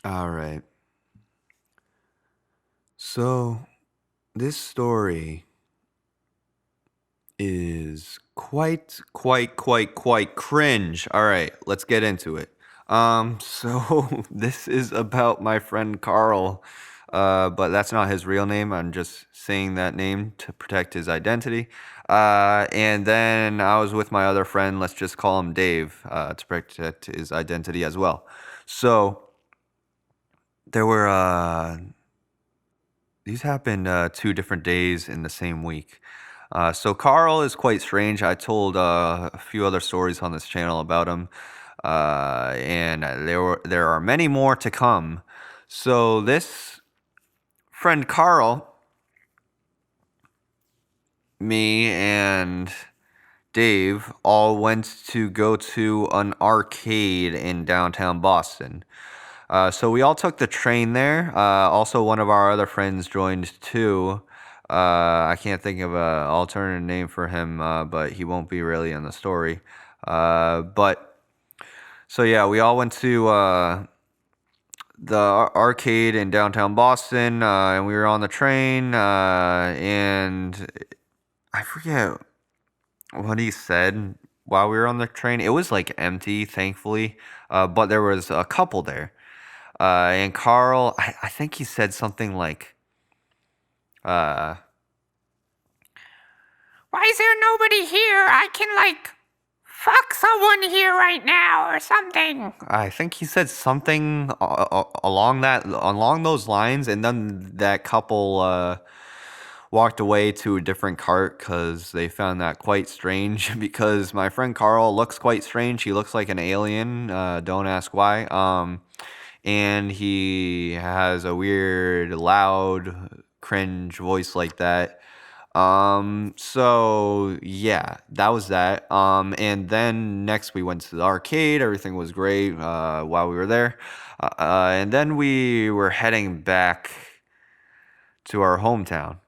All right. So this story is quite cringe. All right, let's get into it. So this is about my friend Carl, but that's not his real name. I'm just saying that name to protect his identity. And then I was with my other friend. Let's just call him Dave, to protect his identity as well. So there were these happened 2 different days in the same week. So Carl is quite strange. I told a few other stories on this channel about him, and there are many more to come. So this friend Carl, me and Dave all went to go to an arcade in downtown Boston. So we all took the train there. Also, one of our other friends joined too. I can't think of an alternate name for him, but he won't be really in the story. But so yeah, we all went to the arcade in downtown Boston, and we were on the train, and I forget what he said while we were on the train. It was like empty, thankfully, but there was a couple there. And Carl, I think he said something like, uh, Why is there nobody here? I can, fuck someone here right now or something. I think he said something along those lines, and then that couple walked away to a different cart because they found that quite strange. Because my friend Carl looks quite strange. He looks like an alien. Don't ask why. And he has a weird, loud, cringe voice like that. So yeah, that was that. And then next we went to the arcade. Everything was great, while we were there. And then we were heading back to our hometown.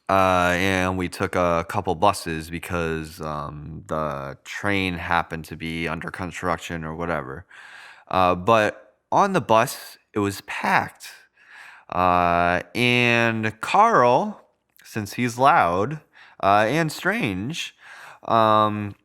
And we took a couple buses because, the train happened to be under construction or whatever. But on the bus, it was packed. And Carl, since he's loud and strange, um,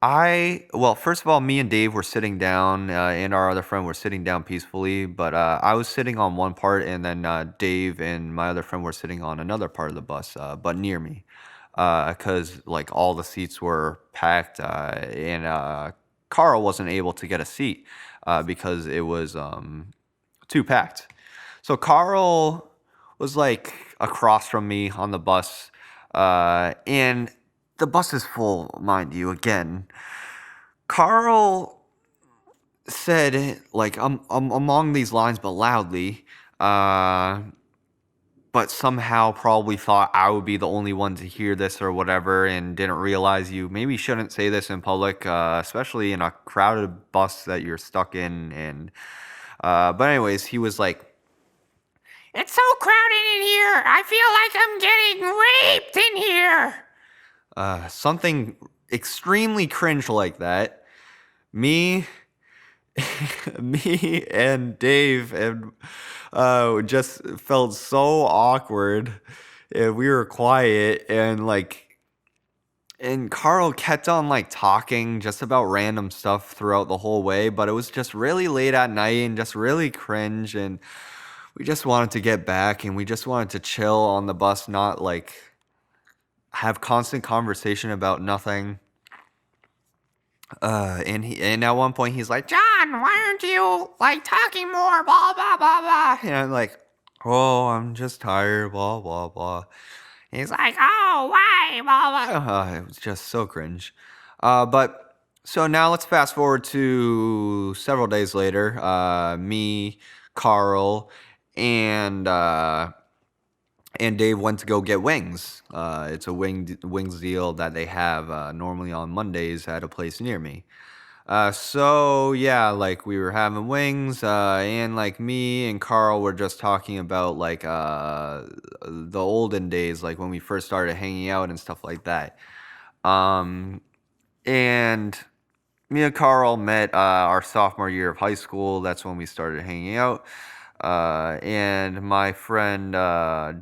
well, first of all, me and Dave were sitting down, and our other friend were sitting down peacefully, but I was sitting on one part, and then Dave and my other friend were sitting on another part of the bus, but near me, because like all the seats were packed, and Carl wasn't able to get a seat because it was too packed. So Carl was like across from me on the bus, and the bus is full, mind you. Again, Carl said like I'm along these lines, but loudly. But somehow probably thought I would be the only one to hear this or whatever, and didn't realize you maybe shouldn't say this in public, especially in a crowded bus that you're stuck in. And but anyways, he was like, It's so crowded in here. I feel like I'm getting raped in here. something extremely cringe like that. Me, me and Dave and just felt so awkward, and we were quiet, and Carl kept on like talking just about random stuff throughout the whole way, but it was just really late at night and just really cringe, and we just wanted to get back, and we just wanted to chill on the bus, not like have constant conversation about nothing. And at one point he's like, John, why aren't you, talking more? Blah, blah, blah, blah. and I'm like, oh, I'm just tired, blah blah blah. And he's like, Oh, why? Blah, blah. it was just so cringe. But so now let's fast forward to several days later. Me, Carl, and Dave went to go get wings. It's a wings deal that they have normally on Mondays at a place near me. So yeah, like we were having wings, and like me and Carl were just talking about like the olden days, like when we first started hanging out and stuff like that. Um, and me and Carl met our sophomore year of high school. That's when we started hanging out. And my friend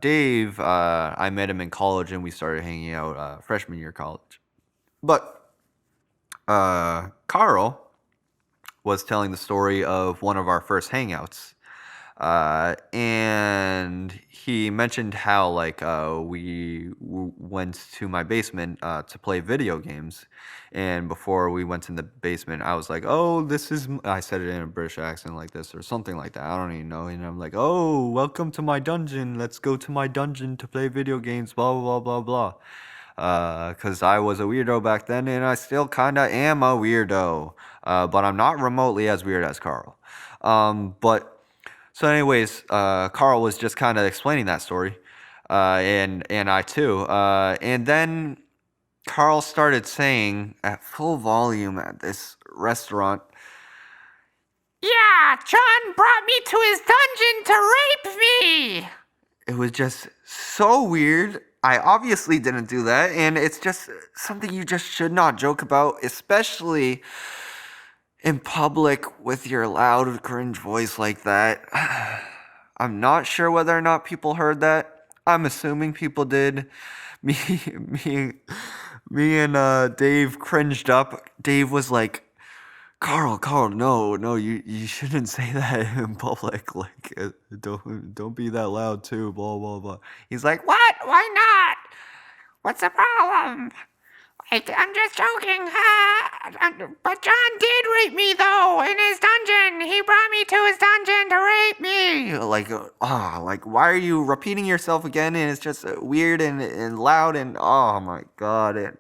Dave, I met him in college, and we started hanging out freshman year of college. But Carl was telling the story of one of our first hangouts. And he mentioned how went to my basement to play video games, and before we went in the basement, I was like, "Oh, I said it in a British accent like this or something like that. I don't even know. And I'm like, "Oh, welcome to my dungeon. Let's go to my dungeon to play video games." Blah blah blah blah blah. Because I was a weirdo back then, and I still kind of am a weirdo. But I'm not remotely as weird as Carl. But so, anyways, Carl was just kind of explaining that story, and I too. And then Carl started saying at full volume at this restaurant, Yeah, John brought me to his dungeon to rape me. it was just so weird. I obviously didn't do that, and it's just something you just should not joke about, especially in public with your loud, cringe voice like that. I'm not sure whether or not people heard that. I'm assuming people did. Me, me, me, and Dave cringed up. Dave was like, Carl, no, you shouldn't say that in public. Like, don't be that loud too. Blah blah blah. He's like, what? What? Why not? What's the problem? I'm just joking. But John did rape me, though, in his dungeon. He brought me to his dungeon to rape me. Like, why are you repeating yourself again? And it's just weird and loud, and oh my god, it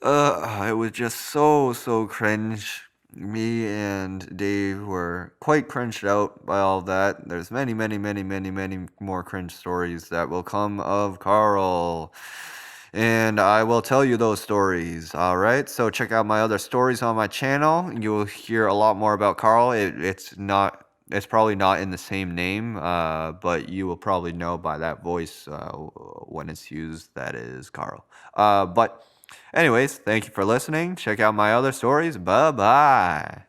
was just so cringe. Me and Dave were quite cringed out by all that. There's many more cringe stories that will come of Carl. And I will tell you those stories. All right. So check out my other stories on my channel. You'll hear a lot more about Carl. It's not. It's probably not in the same name, but you will probably know by that voice when it's used that is Carl. But anyways, thank you for listening. Check out my other stories. Bye bye.